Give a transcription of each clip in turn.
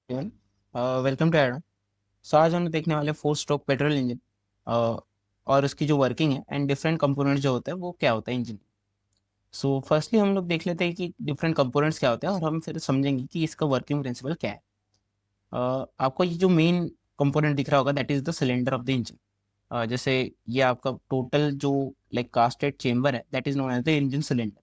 Welcome to Adam. सो आज हम देखने वाले फोर स्ट्रोक पेट्रोल इंजन और उसकी जो वर्किंग है एंड डिफरेंट कंपोनेंट्स जो होते हैं वो क्या होता है इंजन। सो फर्स्टली हम लोग देख लेते हैं कि डिफरेंट कंपोनेंट्स क्या होते हैं और हम फिर समझेंगे कि इसका वर्किंग प्रिंसिपल क्या है। आपको ये जो मेन कंपोनेंट दिख रहा होगा that is the cylinder of the engine. जैसे ये आपका टोटल जो लाइक कास्टेड चेम्बर है that is known as the engine cylinder,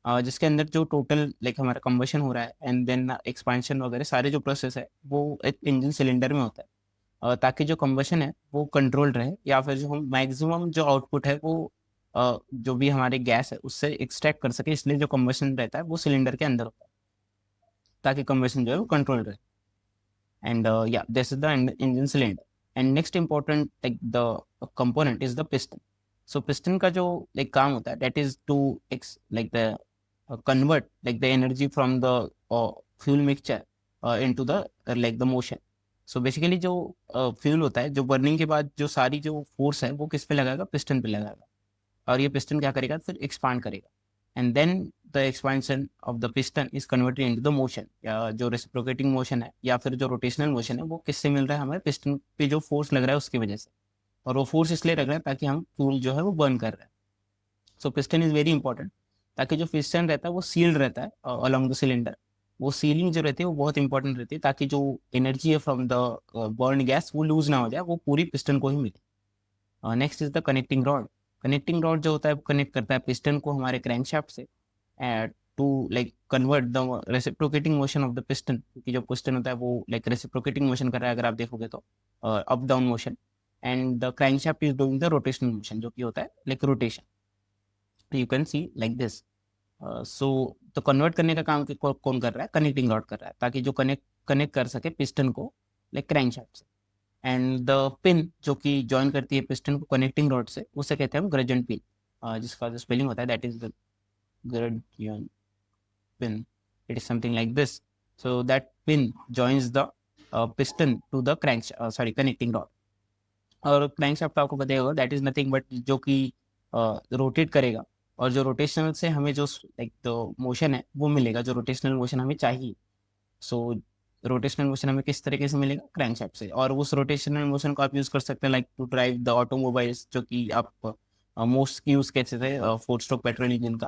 जिसके अंदर जो टोटल लाइक हमारा कंबशन हो रहा है एंड देन एक्सपेंशन वगैरह सारे जो प्रोसेस है वो एक इंजन सिलेंडर में होता है। ताकि जो कंबशन है वो कंट्रोल्ड रहे या फिर जो हम मैक्सिमम जो आउटपुट है वो जो भी हमारे गैस है उससे एक्सट्रैक्ट कर सके, इसलिए जो कंबशन रहता है वो सिलेंडर के अंदर होता है ताकि कंबशन जो है वो कंट्रोल रहे। एंड या this is the engine cylinder. And next important like the component is the piston. So piston का जो लाइक काम होता है that is to ex like the convert like the energy from the fuel mixture into the like the motion. So basically जो fuel होता है जो burning के बाद जो सारी जो फोर्स है वो किस पे लगाएगा, पिस्टन पे लगाएगा। और ये पिस्टन क्या करेगा, फिर एक्सपांड करेगा and then the expansion of the piston is converted into the motion, या जो रेसिप्रोकेटिंग मोशन है या फिर जो रोटेशनल मोशन है वो किससे मिल रहा है, हमारे पिस्टन पे जो फोर्स लग रहा है उसकी वजह से। और वो फोर्स इसलिए लग रहा है ताकि हम फ्यूल जो है वो बर्न कर रहे हैं। सो पिस्टन इज वेरी इंपॉर्टेंट ताकि जो पिस्टन रहता है वो सील्ड रहता है अलोंग द सिलेंडर। वो सीलिंग जो रहती है वो बहुत इंपॉर्टेंट रहती है ताकि जो एनर्जी है फ्रॉम द बर्न गैस वो लूज ना हो जाए, वो पूरी पिस्टन को ही मिले। Next is the connecting rod. Connecting rod जो होता है वो कनेक्ट करता है पिस्टन को हमारे क्रैंकशाफ्ट से to like convert the reciprocating motion of the piston, क्योंकि जो पिस्टन होता है वो लाइक रेसिप्रोकेटिंग मोशन कर रहा है अगर आप देखोगे तो up down motion. And the crankshaft is doing the rotational motion जो कि होता है like rotation. You can see like this. So तो कन्वर्ट करने का काम कौन कर रहा है, कनेक्टिंग रॉड कर रहा है ताकि जो कनेक्ट कनेक्ट कर सके पिस्टन को लाइक क्रैंकशाफ्ट से। एंड द पिन जो कि जॉइन करती है पिस्टन को कनेक्टिंग रॉड से उसे कहते हैं हम ग्रेजुएंट पिन, जिसका जो स्पेलिंग होता है that is the gudgeon pin. It is something like this. So that pin joins the piston to the crank sorry connecting rod. और क्रैंकशाफ्ट आपको पता होगा दैट इज नथिंग बट जो कि रोटेट करेगा, और जो रोटेशनल से हमें जो लाइक द मोशन है वो मिलेगा, जो रोटेशनल मोशन हमें चाहिए। सो रोटेशनल मोशन हमें किस तरीके से मिलेगा, क्रैंकशाफ्ट से। और उस रोटेशनल मोशन को आप यूज कर सकते हैं like to drive the automobiles, जो कि आप मोस्ट यूज कैसे थे फोर स्ट्रोक पेट्रोल इंजन का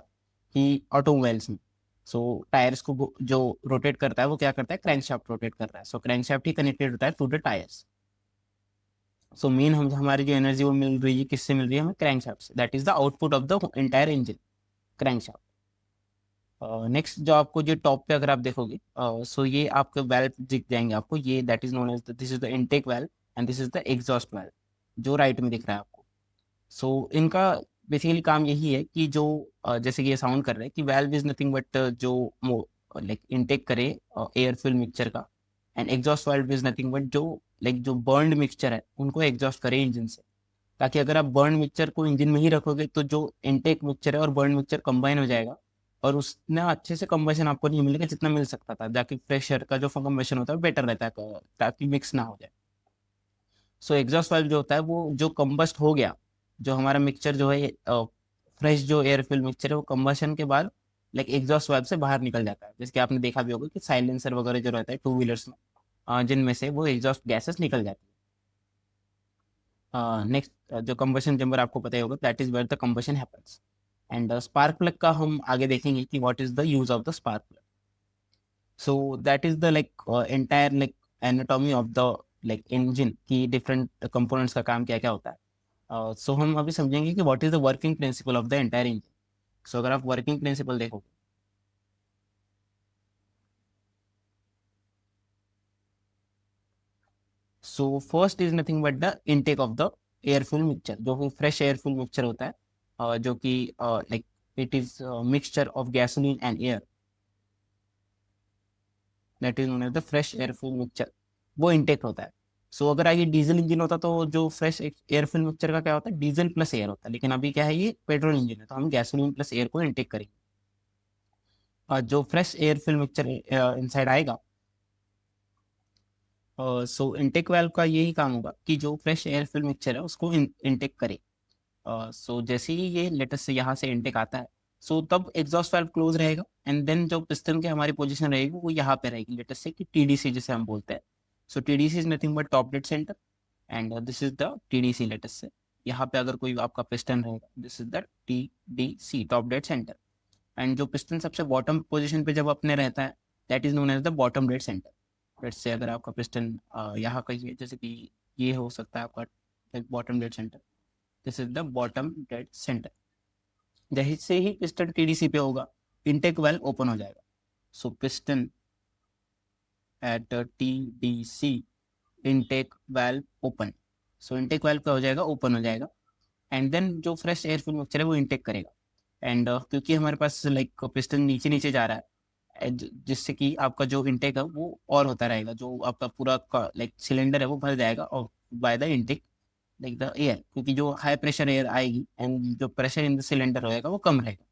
कि ऑटोमोबाइल्स में। सो टायर्स को जो रोटेट करता है वो क्या करता है, क्रैंकशाफ्ट रोटेट कर रहा है। सो क्रैंकशाफ्ट ही कनेक्टेड होता है to the tyres. So main हम हमारी जो एनर्जी वो मिल रही है किससे मिल रही है, हमें क्रैंकशाफ्ट से। That is the output of the entire engine, crankshaft. Next जो आपको जो टॉप पे अगर आप देखोगे, सो ये आपके वेल्व दिख जाएंगे आपको, ये that is known as this is the intake valve and this is the exhaust valve, जो राइट में दिख रहा है आपको। सो इनका बेसिकली काम यही है कि जो जैसे कि ये साउंड कर रहे हैं कि वेल्व इज नथिंग बट जो लाइक इनटेक करे एयर फ्यूल मिक्सचर का, and exhaust valve is nothing but जो लाइक जो बर्न्ड मिक्सचर है उनको एग्जॉस्ट करे इंजन से। ताकि अगर आप बर्न मिक्सचर को इंजन में ही रखोगे तो जो इनटेक मिक्सचर है और बर्न मिक्सचर कंबाइन हो जाएगा, और उसने अच्छे से कंबशन आपको नहीं मिलेगा जितना मिल सकता था, जाकि प्रेशर का जो कंबशन होता है बेटर रहता है ताकि मिक्स ना हो जाए। सो एग्जॉस्ट वाल्व जो होता है वो जो कंबस्ट हो गया, जो हमारा मिक्सचर जो है फ्रेश जो एयर फ्यूल मिक्सचर है वो कंबशन के बाद लाइक एग्जॉस्ट वाल्व से बाहर निकल जाता है, जैसे कि आपने देखा भी होगा कि साइलेंसर वगैरह जो रहता है टू व्हीलर्स में, जिनमें से वो एग्जॉस्ट गैसेस निकल जाती है। नेक्स्ट जो कंबशन चेंबर आपको पता ही होगा that is where the combustion happens. And spark plug का हम आगे देखेंगे कि what is the use of the spark plug. So that is the like entire like anatomy of the like engine की डिफरेंट कंपोनेंट्स का काम क्या क्या होता है। सो हम अभी समझेंगे कि what is the working principle of the entire engine. So अगर आप वर्किंग प्रिंसिपल देखोगे, so first is nothing but the intake of the air fuel mixture, जो कि फ्रेश एयर फ्यूल मिक्सचर होता है, जो कि like it is mixture of gasoline and air, that is known as the fresh air fuel mixture, वो intake होता है। सो अगर आगे डीजल इंजन होता तो जो फ्रेश एयर फ्यूल मिक्सचर का क्या होता है, डीजल प्लस एयर होता है, लेकिन अभी क्या है ये पेट्रोल इंजन है तो हम गैसोलीन प्लस एयर को इनटेक करेंगे। और जो fresh air fuel mixture inside आएगा, सो इनटेक वाल्व का यही काम होगा कि जो फ्रेश एयर फ्यूल मिक्सचर है उसको इनटेक करे। सो जैसे ही ये लेटेस्ट से यहाँ से इनटेक आता है, सो तब एग्जॉस्ट वाल्व क्लोज रहेगा एंड देन जो पिस्टन की हमारी पोजीशन रहेगी वो यहाँ पे रहेगी, लेट अस से कि टीडीसी जिसे हम बोलते हैं. So TDC is nothing but top dead centre and this is the TDC, let us say. यहाँ पे अगर कोई आपका पिस्टन रहेगा, this is the TDC, top dead centre. And जो पिस्टन सबसे बॉटम पोजीशन पे जब अपने रहता है, that is known as the bottom dead centre. Let say अगर आपका पिस्टन यहाँ कहीं है, जैसे कि ये हो सकता है आपका bottom dead centre, this is the bottom dead centre. जैसे ही पिस्टन टीडीसी पे होगा, इनटेक वाल्व ओपन हो जाएगा. So piston at TDC, intake valve open. So intake valve क्या हो जाएगा, ओपन हो जाएगा एंड देन जो फ्रेश एयर फ्यूल मिक्सचर है वो इनटेक करेगा. एंड क्योंकि हमारे पास लाइक पिस्टन नीचे नीचे जा रहा है, जिससे कि आपका जो इनटेक है वो और होता रहेगा, जो आपका पूरा लाइक सिलेंडर है वो भर जाएगा और by the intake like the air, क्योंकि जो हाई प्रेशर एयर आएगी एंड जो प्रेशर इन द सिलेंडर रहेगा वो कम रहेगा.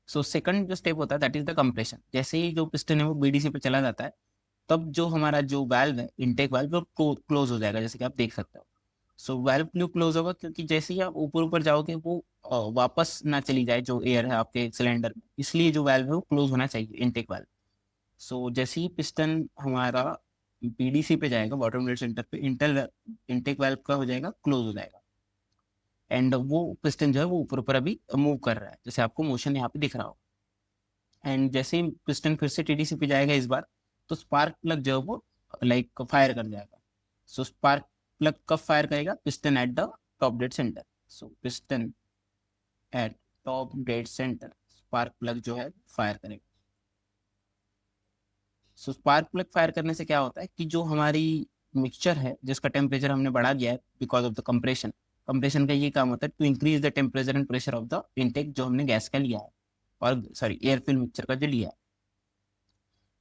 सो सेकंड जो स्टेप होता है दैट इज द कंप्रेशन. जैसे ही जो पिस्टन है वो बीडीसी पे चला जाता है, तब जो हमारा जो वाल्व है, इनटेक वाल्व, वो क्लोज हो जाएगा, जैसे कि आप देख सकते हो. सो वाल्व क्यों क्लोज होगा, क्योंकि जैसे ही आप ऊपर ऊपर जाओगे वो वापस ना चली जाए जो एयर है आपके सिलेंडर में, इसलिए जो वाल्व है वो क्लोज होना चाहिए, इनटेक वाल्व. सो जैसे ही पिस्टन हमारा बीडीसी पे जाएगा, बॉटम डेड सेंटर पे, इनटेक वाल्व का हो जाएगा, क्लोज हो जाएगा एंड वो पिस्टन जो है वो ऊपर ऊपर अभी मूव कर रहा है, जैसे आपको मोशन यहाँ पे दिख रहा हो. एंड जैसे ही पिस्टन फिर से टीडीसी पे जाएगा इस बार, तो स्पार्क प्लग जो है वो लाइक फायर कर जाएगा. सो स्पार्क प्लग कब फायर करेगा, piston at the top dead centre. So piston eight top dead centre, spark plug जो है फायर करेगा. सो स्पार्क प्लग फायर करने से क्या होता है कि जो हमारी मिक्सचर है जिसका टेम्परेचर हमने बढ़ा दिया है because of the compression, compression का ये काम होता है to increase the temperature and pressure of the intake जो हमने गैस का लिया है, और सॉरी एयर फिल मिक्सचर का जो लिया है.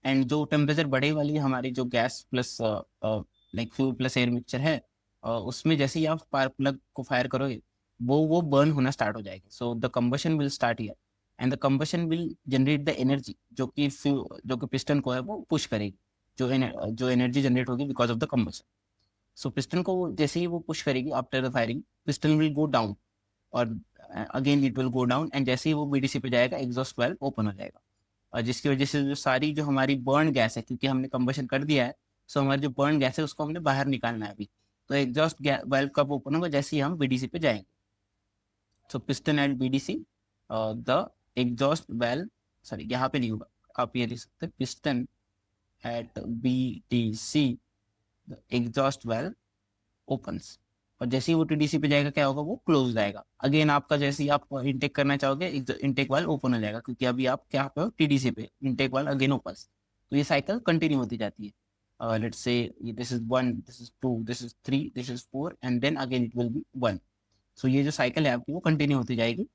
एंड जो टेम्परेचर बढ़े वाली हमारी जो gas plus like fuel plus air mixture है, उसमें जैसे ही आप स्पार्क प्लग को फायर करोगे, वो बर्न होना स्टार्ट हो जाएगी. So the combustion will start here and the combustion will generate the energy जो कि पिस्टन को है वो पुश करेगी, जो एनर्जी जनरेट होगी because of the combustion. So piston को जैसे ही वो पुश करेगी after the firing, piston will go down और again it will go down and जैसे ही वो बीडीसी पे जाएगा, एग्जॉस्ट वाल्व ओपन हो जाएगा. और जिसकी वजह से जो सारी जो हमारी बर्न गैस है, क्योंकि हमने कंबशन कर दिया है, सो हमारी जो बर्न गैस है उसको हमने बाहर निकालना है अभी. तो एग्जॉस्ट वाल्व कब ओपन होगा, जैसे ही हम बीडीसी पे जाएंगे. So piston at BDC, the exhaust valve, sorry यहाँ पे नहीं होगा, आप ये लिख सकते हैं, piston at BDC, the exhaust valve opens. और जैसे ही वो टीडीसी पे जाएगा क्या होगा, वो क्लोज हो जाएगा. अगेन आपका जैसे ही आप इनटेक करना चाहोगे, इनटेक वाल्व ओपन हो जाएगा, क्योंकि अभी आप क्या पे हो, टीडीसी पे, इनटेक वाल्व अगेन ओपन. तो ये साइकिल कंटिन्यू होती जाती है. Let's say this is 1, this is 2, this is 3, this is 4 and then again it will be 1. So ये जो साइकिल है आपकी वो कंटिन्यू होती जाएगी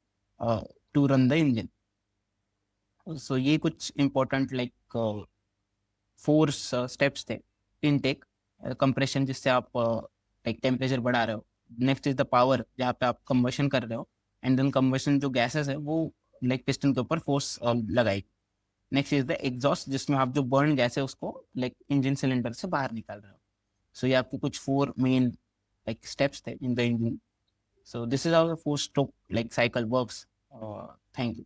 to run the engine. So ये कुछ इंपॉर्टेंट लाइक 4 स्टेप्स थे. इनटेक, कंप्रेशन जिससे आप लाइक टेम्परेचर बढ़ा रहे हो. नेक्स्ट इज द पावर, जहाँ पे आप कंबशन कर रहे हो एंड देन कंबशन जो गैसेस है वो लाइक पिस्टन के ऊपर फोर्स लगाएगी. नेक्स्ट इज द एग्जॉस्ट, जिसमें आप जो बर्न गैस है उसको लाइक इंजन सिलेंडर से बाहर निकाल रहे हो. सो ये आपके कुछ 4 मेन लाइक स्टेप्स थे in the engine. So this is how the 4 stroke like cycle works. Thank you.